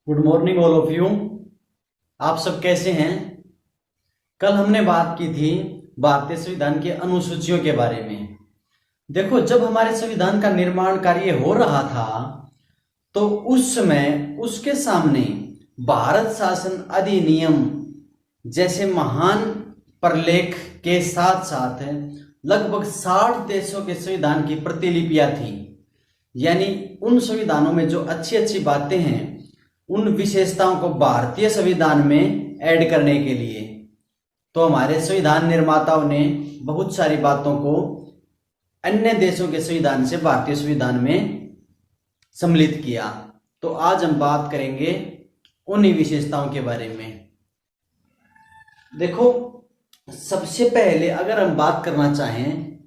Good morning all of you. आप सब कैसे हैं? कल हमने बात की थी भारतीय संविधान के अनुसूचियों के बारे में। देखो, जब हमारे संविधान का निर्माण कार्य हो रहा था तो उस समय उसके सामने भारत शासन अधिनियम जैसे महान प्रलेख के साथ साथ लगभग 60 देशों के संविधान की प्रतिलिपियां थी। यानी उन संविधानों में जो अच्छी अच्छी बातें हैं, उन विशेषताओं को भारतीय संविधान में ऐड करने के लिए तो हमारे संविधान निर्माताओं ने बहुत सारी बातों को अन्य देशों के संविधान से भारतीय संविधान में सम्मिलित किया। तो आज हम बात करेंगे उन्हीं विशेषताओं के बारे में। देखो, सबसे पहले अगर हम बात करना चाहें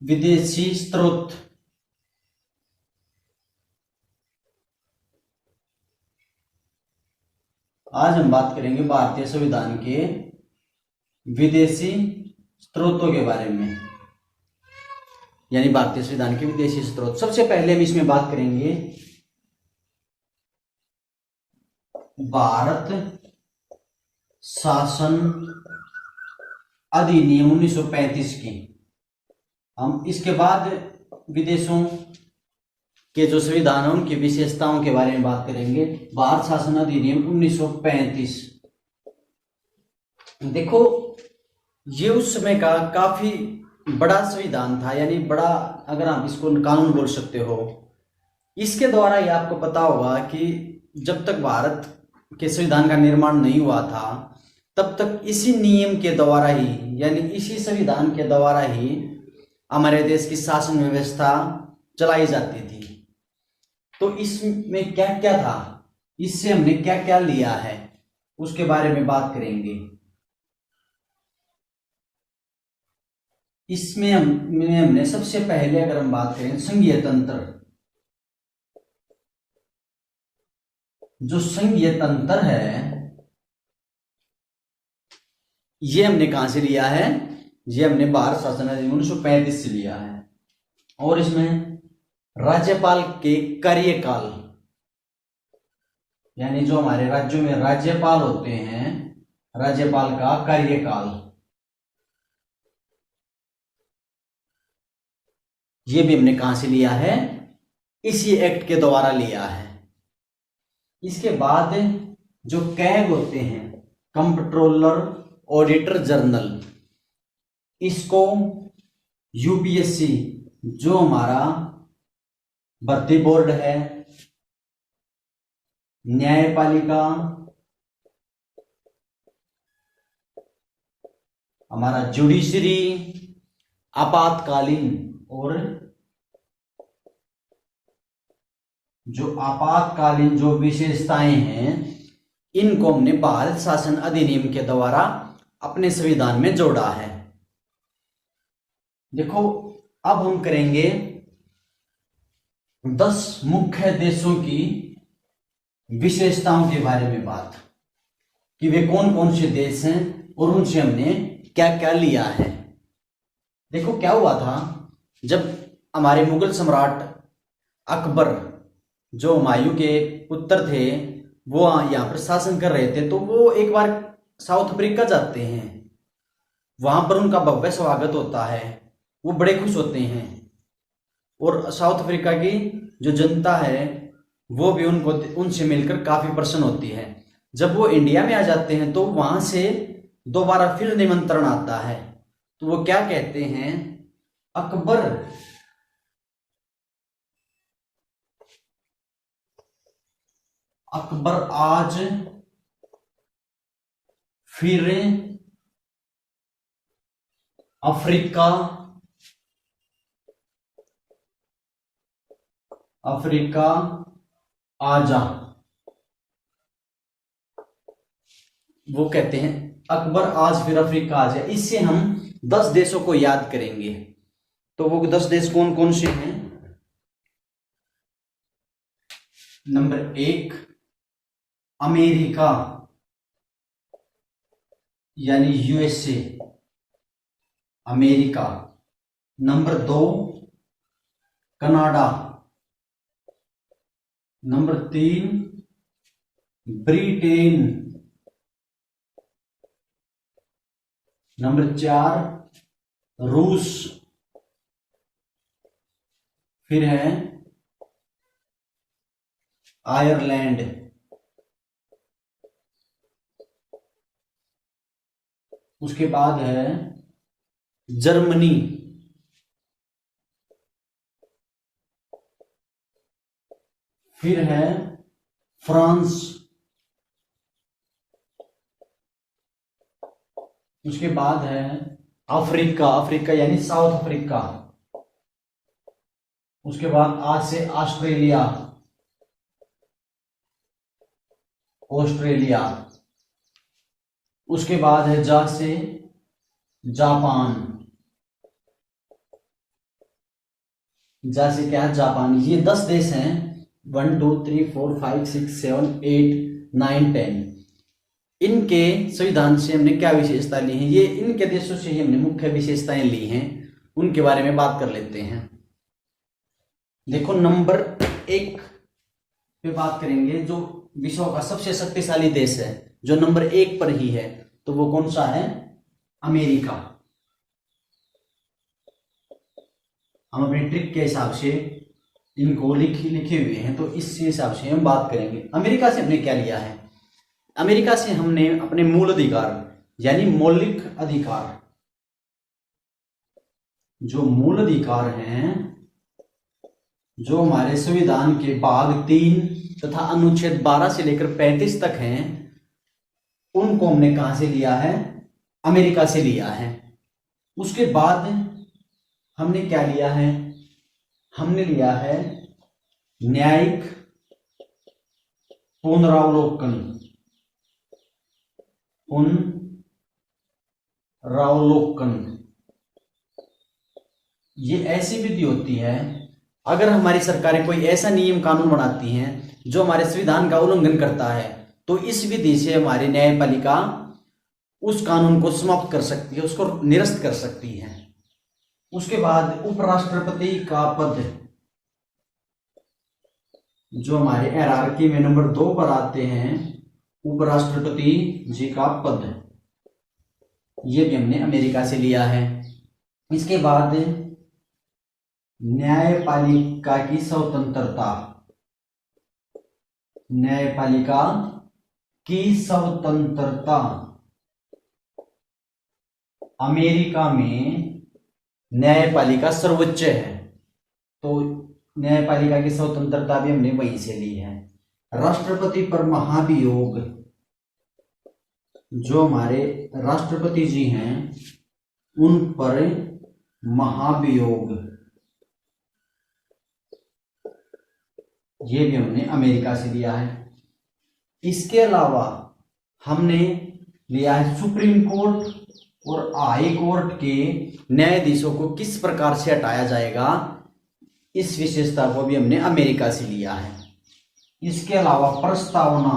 विदेशी स्रोत, आज हम बात करेंगे भारतीय संविधान के विदेशी स्रोतों के बारे में, यानी भारतीय संविधान के विदेशी स्रोत। सबसे पहले हम इसमें बात करेंगे भारत शासन अधिनियम 1935 की। हम इसके बाद विदेशों के जो संविधान है उनकी विशेषताओं के बारे में बात करेंगे। भारत शासन अधिनियम 1935, देखो ये उस समय का काफी बड़ा संविधान था, यानी बड़ा, अगर आप इसको कानून बोल सकते हो। इसके द्वारा ही आपको पता होगा कि जब तक भारत के संविधान का निर्माण नहीं हुआ था तब तक इसी नियम के द्वारा ही, यानी इसी संविधान के द्वारा ही हमारे देश की शासन व्यवस्था चलाई जाती थी। तो इसमें क्या क्या था, इससे हमने क्या क्या लिया है, उसके बारे में बात करेंगे। इसमें हमने सबसे पहले अगर हम बात करें संघीय तंत्र, जो संघीय तंत्र है ये हमने कहां से लिया है? ये हमने भारत शासन अधिनियम 1935 से लिया है। और इसमें राज्यपाल के कार्यकाल, यानी जो हमारे राज्यों में राज्यपाल होते हैं, राज्यपाल का कार्यकाल, ये भी हमने कहां से लिया है? इसी एक्ट के द्वारा लिया है। इसके बाद जो कैग होते हैं, कंट्रोलर ऑडिटर जनरल, इसको यूपीएससी, जो हमारा भर्ती बोर्ड है, न्यायपालिका, हमारा जुडिशरी, आपातकालीन, और जो आपातकालीन जो विशेषताएं हैं इनको हमने भारत शासन अधिनियम के द्वारा अपने संविधान में जोड़ा है। देखो, अब हम करेंगे 10 मुख्य देशों की विशेषताओं के बारे में बात, कि वे कौन कौन से देश हैं और उनसे हमने क्या क्या लिया है। देखो, क्या हुआ था, जब हमारे मुगल सम्राट अकबर, जो हुमायूं के पुत्र थे, वो यहाँ पर शासन कर रहे थे, तो वो एक बार साउथ अफ्रीका जाते हैं। वहां पर उनका भव्य स्वागत होता है, वो बड़े खुश होते हैं, और साउथ अफ्रीका की जो जनता है वो भी उनसे मिलकर काफी प्रसन्न होती है। जब वो इंडिया में आ जाते हैं तो वहां से दोबारा फिर निमंत्रण आता है, तो वो क्या कहते हैं, अकबर अकबर आज फिर अफ्रीका अफ्रीका आजा। वो कहते हैं अकबर आज फिर अफ्रीका आ जाए। इससे हम 10 देशों को याद करेंगे। तो वो 10 देश कौन कौन से हैं? नंबर 1 अमेरिका, यानी USA, America. Number 2 Canada, number 3 Britain, number 4 रूस, फिर है आयरलैंड, उसके बाद है जर्मनी, फिर है फ्रांस, उसके बाद है अफ्रीका, अफ्रीका यानी साउथ अफ्रीका, उसके बाद आज से ऑस्ट्रेलिया, ऑस्ट्रेलिया, उसके बाद है जा से जापान, जा से क्या है जापान। ये 10 देश हैं, 1 2 3 4 5 6 7 8 9 10। इनके संविधान से हमने क्या विशेषता ली है, ये इनके देशों से ही हमने मुख्य विशेषताएं ली हैं, उनके बारे में बात कर लेते हैं। देखो नंबर 1 पे बात करेंगे, जो विश्व का सबसे शक्तिशाली देश है, जो नंबर 1 पर ही है, तो वो कौन सा है, अमेरिका। हम अपने ट्रिक के हिसाब से इनको लिखे हुए हैं, तो इस हिसाब से हम बात करेंगे। अमेरिका से हमने क्या लिया है, अमेरिका से हमने अपने मूल अधिकार यानी मौलिक अधिकार, जो मूल अधिकार हैं, जो हमारे संविधान के भाग 3 तथा अनुच्छेद 12 से लेकर 35 तक हैं, उनको हमने कहां से लिया है, अमेरिका से लिया है। उसके बाद हमने क्या लिया है, हमने लिया है न्यायिक पुनरावलोकन, ये ऐसी विधि होती है, अगर हमारी सरकारें कोई ऐसा नियम कानून बनाती हैं जो हमारे संविधान का उल्लंघन करता है, तो इस विधि से हमारी न्यायपालिका उस कानून को समाप्त कर सकती है, उसको निरस्त कर सकती है। उसके बाद उपराष्ट्रपति का पद, जो हमारे हायरार्की में नंबर 2 पर आते हैं, उपराष्ट्रपति जी का पद, ये भी हमने अमेरिका से लिया है। इसके बाद न्यायपालिका की स्वतंत्रता, न्यायपालिका की स्वतंत्रता, अमेरिका में न्यायपालिका सर्वोच्च है, तो न्यायपालिका की स्वतंत्रता भी हमने वहीं से ली है। राष्ट्रपति पर महाभियोग, जो हमारे राष्ट्रपति जी हैं उन पर महाभियोग, ये भी हमने अमेरिका से लिया है। इसके अलावा हमने लिया है सुप्रीम कोर्ट और हाई कोर्ट के न्यायाधीशों को किस प्रकार से हटाया जाएगा, इस विशेषता को भी हमने अमेरिका से लिया है। इसके अलावा प्रस्तावना,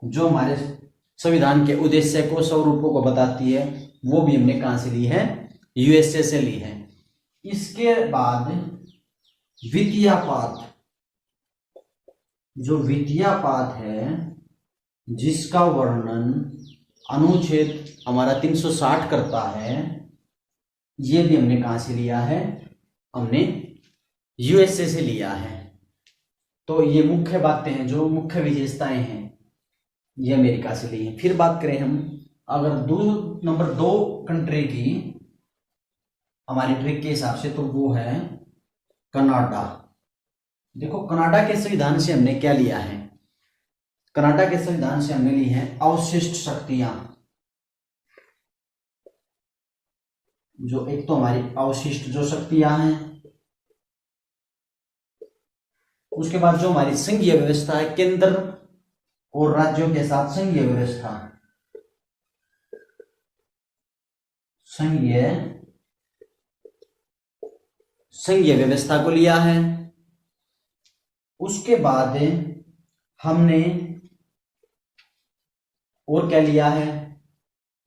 जो हमारे संविधान के उद्देश्य को, स्वरूपों को बताती है, वो भी हमने कहां से ली है, यूएसए से ली है। इसके बाद वित्तीयपात, जो वित्तीयपात है जिसका वर्णन अनुच्छेद हमारा 360 करता है, ये भी हमने कहां से लिया है, हमने यूएसए से लिया है। तो ये मुख्य बातें हैं, जो मुख्य विशेषताएं हैं, ये अमेरिका से ली है। फिर बात करें हम अगर नंबर 2 कंट्री की हमारी ट्रिक के हिसाब से, तो वो है कनाडा। देखो कनाडा के संविधान से हमने क्या लिया है, कनाडा के संविधान से हमने ली है अवशिष्ट शक्तियां, जो एक तो हमारी अवशिष्ट जो शक्तियां हैं, उसके बाद जो हमारी संघीय व्यवस्था है, केंद्र और राज्यों के साथ संघीय व्यवस्था, संघीय व्यवस्था को लिया है। उसके बाद हमने और क्या लिया है,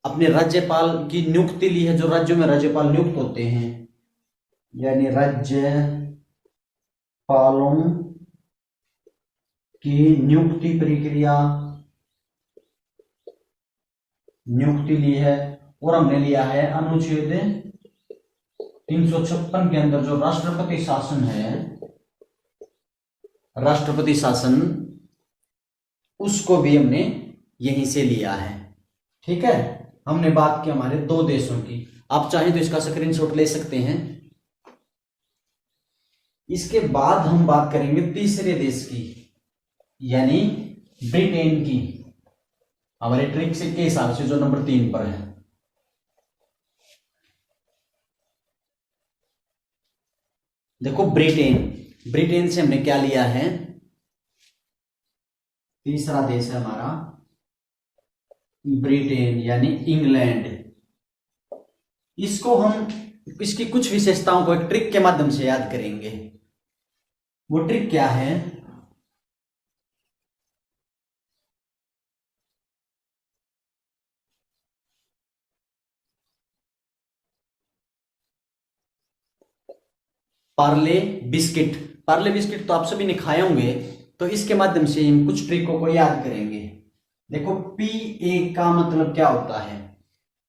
अपने राज्यपाल की नियुक्ति ली है, जो राज्यों में राज्यपाल नियुक्त होते हैं, यानी राज्यपाल, पालों की नियुक्ति प्रक्रिया, नियुक्ति ली है। और हमने लिया है अनुच्छेद 356 के अंदर जो राष्ट्रपति शासन है, राष्ट्रपति शासन, उसको भी हमने यहीं से लिया है। ठीक है, हमने बात की हमारे दो देशों की। आप चाहें तो इसका स्क्रीनशॉट ले सकते हैं। इसके बाद हम बात करेंगे तीसरे देश की, यानी ब्रिटेन की, हमारे ट्रिक से के हिसाब से जो नंबर 3 पर है। देखो ब्रिटेन, ब्रिटेन से हमने क्या लिया है, तीसरा देश है हमारा ब्रिटेन यानी इंग्लैंड। इसको हम इसकी कुछ विशेषताओं को एक ट्रिक के माध्यम से याद करेंगे। वो ट्रिक क्या है, पार्ले बिस्किट। पार्ले बिस्किट तो आप सभी ने खाए होंगे, तो इसके माध्यम से हम कुछ ट्रिकों को याद करेंगे। देखो PA का मतलब क्या होता है,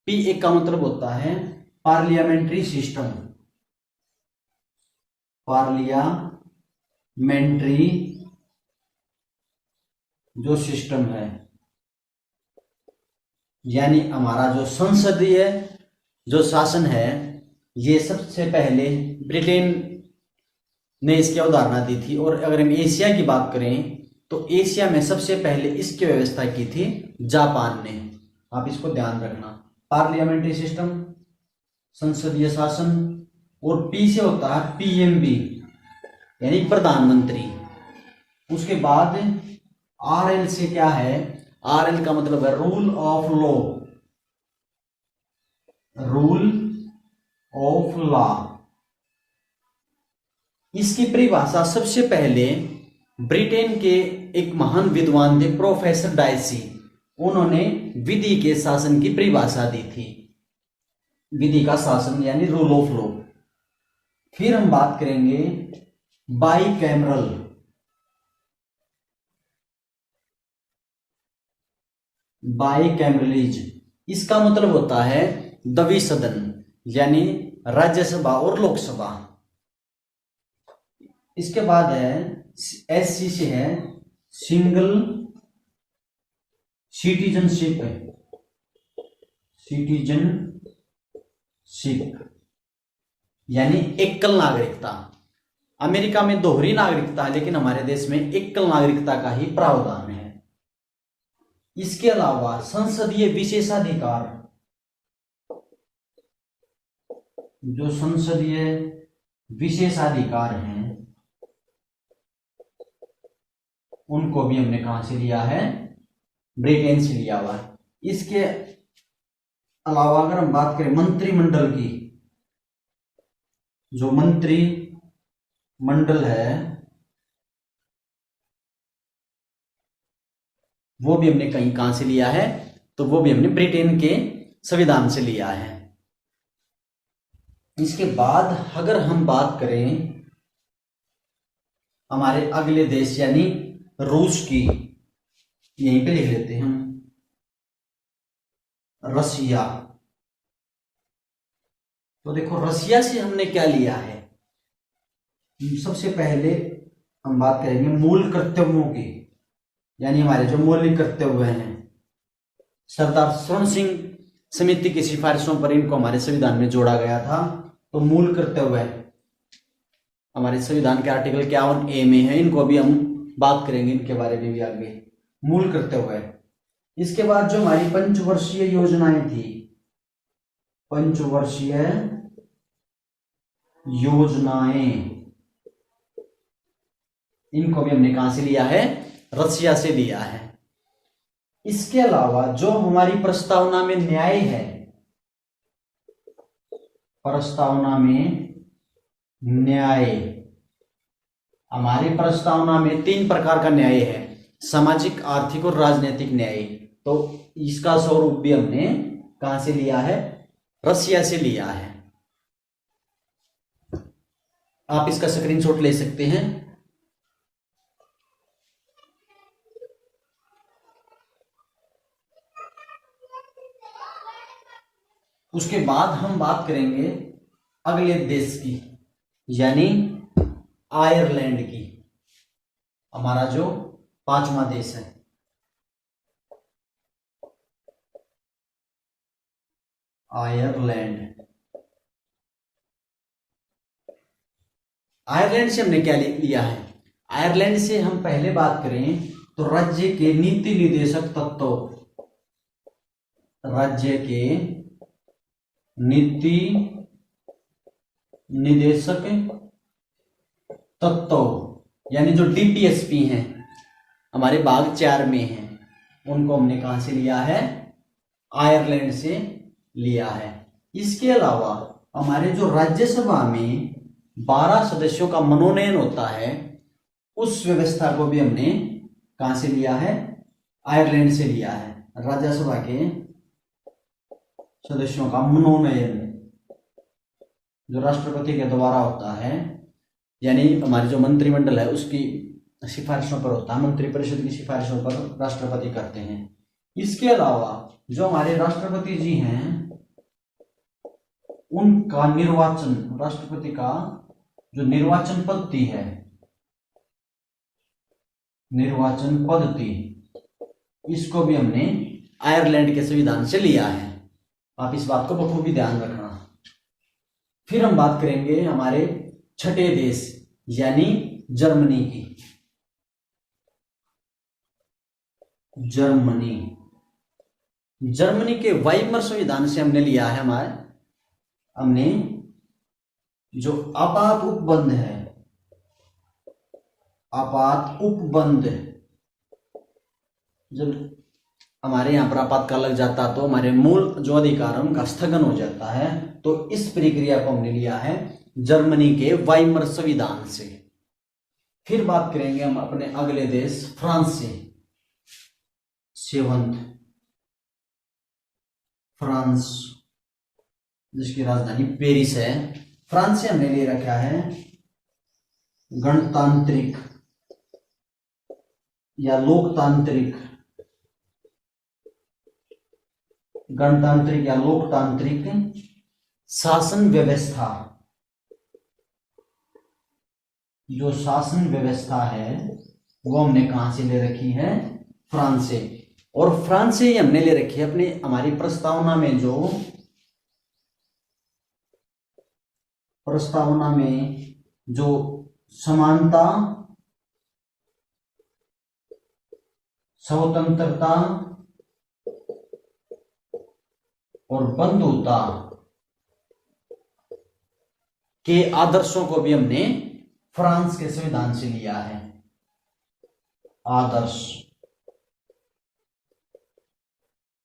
PA का मतलब होता है पार्लियामेंट्री सिस्टम, पार्लियामेंट्री जो सिस्टम है, यानी हमारा जो संसदीय जो शासन है, ये सबसे पहले ब्रिटेन ने इसकी अवधारणा दी थी। और अगर हम एशिया की बात करें तो एशिया में सबसे पहले इसकी व्यवस्था की थी जापान ने। आप इसको ध्यान रखना, पार्लियामेंट्री सिस्टम, संसदीय शासन, और पी से होता है PMB यानी प्रधानमंत्री। उसके बाद RL से क्या है, RL का मतलब है rule of law, rule of law. इसकी परिभाषा सबसे पहले ब्रिटेन के एक महान विद्वान थे प्रोफेसर डायसी, उन्होंने विधि के शासन की परिभाषा दी थी, विधि का शासन यानी रूल ऑफ लॉ। फिर हम बात करेंगे बाईकैमरल, बाईकैमरलिज। इसका मतलब होता है द्विसदन, यानी राज्यसभा और लोकसभा। इसके बाद है SC से है सिंगल सिटीजनशिप, सिटीजनशिप यानी एकल नागरिकता। अमेरिका में दोहरी नागरिकता है, लेकिन हमारे देश में एकल नागरिकता का ही प्रावधान है। इसके अलावा संसदीय विशेषाधिकार, जो संसदीय विशेषाधिकार हैं, उनको भी हमने कहां से लिया है, ब्रिटेन से लिया हुआ है। इसके अलावा अगर हम बात करें मंत्रिमंडल की, जो मंत्रिमंडल है वो भी हमने कहां से लिया है, तो वो भी हमने ब्रिटेन के संविधान से लिया है। इसके बाद अगर हम बात करें हमारे अगले देश यानी रूस की, यहीं पे लिख लेते हैं हम रसिया। तो देखो रसिया से हमने क्या लिया है, सबसे पहले हम बात करेंगे मूल कर्तव्यों की, यानी हमारे जो मौलिक कर्तव्य हैं। सरदार स्वर्ण सिंह समिति की सिफारिशों पर इनको हमारे संविधान में जोड़ा गया था। तो मूल कर्तव्य हमारे संविधान के आर्टिकल 51A में है, इनको भी हम बात करेंगे, इनके बारे में भी आगे। मूल कर्तव्य इसके बाद जो हमारी पंचवर्षीय योजनाएं थी, पंचवर्षीय योजनाएं, इनको भी हमने कहां से लिया है, रसिया से लिया है। इसके अलावा जो हमारी प्रस्तावना में न्याय है, प्रस्तावना में न्याय, हमारी प्रस्तावना में 3 प्रकार का न्याय है, सामाजिक, आर्थिक और राजनीतिक न्याय। तो इसका स्वरूप भी हमने कहां से लिया है, रसिया से लिया है। आप इसका स्क्रीनशॉट ले सकते हैं। उसके बाद हम बात करेंगे अगले देश की, यानी आयरलैंड की, हमारा जो 5वां देश है। आयरलैंड। आयरलैंड से हमने क्या लिया है? आयरलैंड से हम पहले बात करें तो राज्य के नीति निर्देशक तत्व, राज्य के नीति निदेशक तत्व यानी जो डीपीएसपी हैं हमारे भाग 4 में हैं, उनको हमने कहां से लिया है? आयरलैंड से लिया है। इसके अलावा हमारे जो राज्यसभा में 12 सदस्यों का मनोनयन होता है, उस व्यवस्था को भी हमने कहां से लिया है? आयरलैंड से लिया है। राज्यसभा के सदस्यों का मनोनयन जो राष्ट्रपति के द्वारा होता है, यानी हमारी जो मंत्रिमंडल है उसकी सिफारिशों पर होता है, मंत्रिपरिषद की सिफारिशों पर राष्ट्रपति करते हैं। इसके अलावा जो हमारे राष्ट्रपति जी हैं उनका निर्वाचन, राष्ट्रपति का जो निर्वाचन पद्धति है, निर्वाचन पद्धति, इसको भी हमने आयरलैंड के संविधान से लिया है। आप इस बात को बखूबी ध्यान रखना। फिर हम बात करेंगे हमारे छठे देश यानी जर्मनी की। जर्मनी। जर्मनी के वाइमर संविधान से हमने लिया है हमने जो आपात उपबंध है, आपात उपबंध, जब हमारे यहाँ पर आपातकाल लग जाता तो हमारे मूल जो अधिकार उनका स्थगन हो जाता है, तो इस प्रक्रिया को हमने लिया है जर्मनी के वाइमर संविधान से। फिर बात करेंगे हम अपने अगले देश फ्रांस से। सेवंथ फ्रांस, जिसकी राजधानी पेरिस है। फ्रांस से हमने ले रखा है गणतांत्रिक या लोकतांत्रिक, गणतांत्रिक या लोकतांत्रिक शासन व्यवस्था। जो शासन व्यवस्था है वो हमने कहां से ले रखी है? फ्रांस से। और फ्रांस से ही हमने ले रखी है अपने हमारी प्रस्तावना में, जो प्रस्तावना में जो समानता, स्वतंत्रता और बंधुता के आदर्शों को भी हमने फ्रांस के संविधान से लिया है। आदर्श,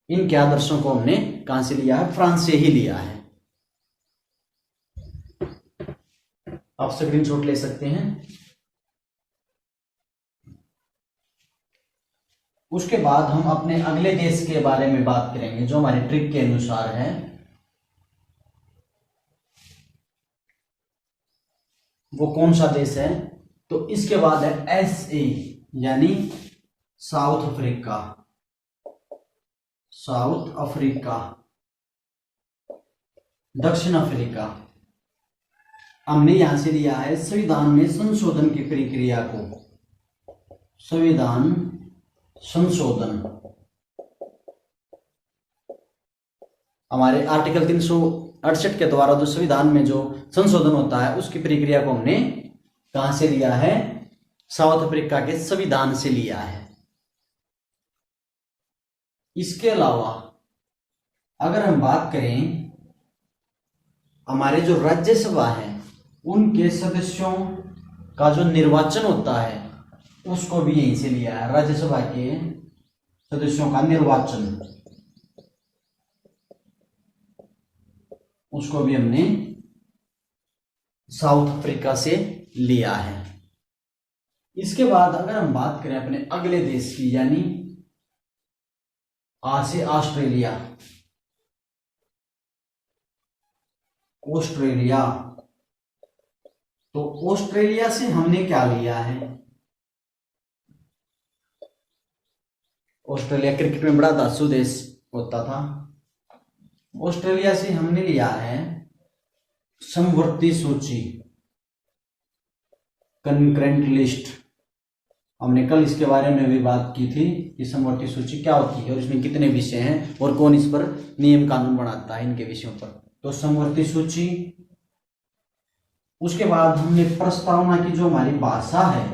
इनके आदर्शों को हमने कहां से लिया है? फ्रांस से ही लिया है। आप स्क्रीनशॉट ले सकते हैं। उसके बाद हम अपने अगले देश के बारे में बात करेंगे जो हमारे ट्रिक के अनुसार है। वो कौन सा देश है? तो इसके बाद है एसए यानी साउथ अफ्रीका। साउथ अफ्रीका, दक्षिण अफ्रीका। हमने यहां से लिया है संविधान में संशोधन की प्रक्रिया को। संविधान संशोधन हमारे आर्टिकल 368 के द्वारा जो संविधान में जो संशोधन होता है उसकी प्रक्रिया को हमने कहां से लिया है? साउथ अफ्रीका के संविधान से लिया है। इसके अलावा अगर हम बात करें हमारे जो राज्यसभा है उनके सदस्यों का जो निर्वाचन होता है उसको भी यहीं से लिया है। राज्यसभा के सदस्यों का निर्वाचन, उसको भी हमने साउथ अफ्रीका से लिया है। इसके बाद अगर हम बात करें अपने अगले देश की यानी आ से ऑस्ट्रेलिया। ऑस्ट्रेलिया, तो ऑस्ट्रेलिया से हमने क्या लिया है? ऑस्ट्रेलिया क्रिकेट में बड़ा धांसू देश होता था। ऑस्ट्रेलिया से हमने लिया है समवर्ती सूची, कंकरेंट लिस्ट। हमने कल इसके बारे में भी बात की थी कि समवर्ती सूची क्या होती है और इसमें कितने विषय हैं और कौन इस पर नियम कानून बनाता है इनके विषयों पर। तो समवर्ती सूची, उसके बाद हमने प्रस्तावना की जो हमारी भाषा है,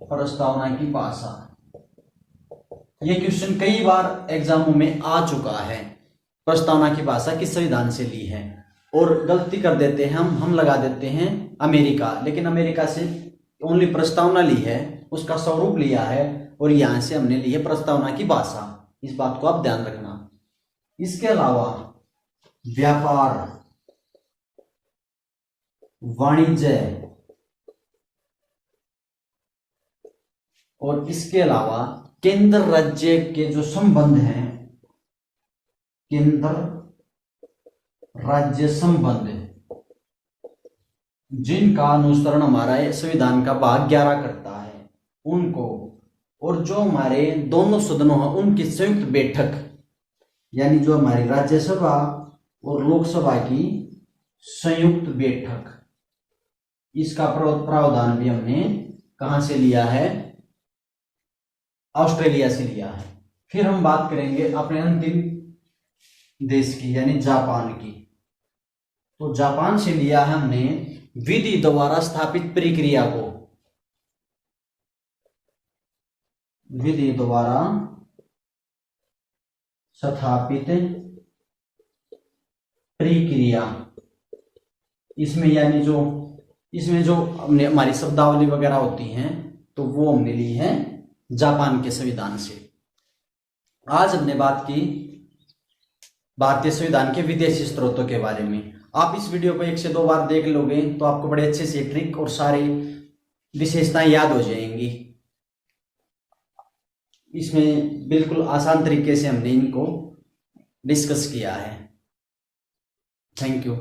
प्रस्तावना की भाषा, ये क्वेश्चन कई बार एग्जामों में आ चुका है। प्रस्तावना की भाषा किस संविधान से ली है, और गलती कर देते हैं हम लगा देते हैं अमेरिका, लेकिन अमेरिका से ओनली प्रस्तावना ली है, उसका स्वरूप लिया है, और यहां से हमने ली है प्रस्तावना की भाषा। इस बात को आप ध्यान रखना। इसके अलावा व्यापार, वाणिज्य, और इसके अलावा केंद्र राज्य के जो संबंध हैं, केंद्र राज्य संबंध, जिनका अनुसरण हमारा संविधान का भाग 11 करता है, उनको, और जो हमारे दोनों सदनों हैं उनकी संयुक्त बैठक, यानी जो हमारी राज्यसभा और लोकसभा की संयुक्त बैठक, इसका प्रावधान भी हमने कहां से लिया है, ऑस्ट्रेलिया से लिया है। फिर हम बात करेंगे अपने अंतिम देश की, यानी जापान की। तो जापान से लिया है हमने विधि द्वारा स्थापित प्रक्रिया को, विधि द्वारा स्थापित प्रक्रिया। इसमें यानी जो इसमें जो हमने हमारी शब्दावली वगैरह होती हैं तो वो हमने ली है जापान के संविधान से। आज हमने बात की भारतीय संविधान के विदेशी स्रोतों के बारे में। आप इस वीडियो को 1 से 2 बार देख लोगे तो आपको बड़े अच्छे से ट्रिक और सारी विशेषताएं याद हो जाएंगी। इसमें बिल्कुल आसान तरीके से हमने इनको डिस्कस किया है। Thank you.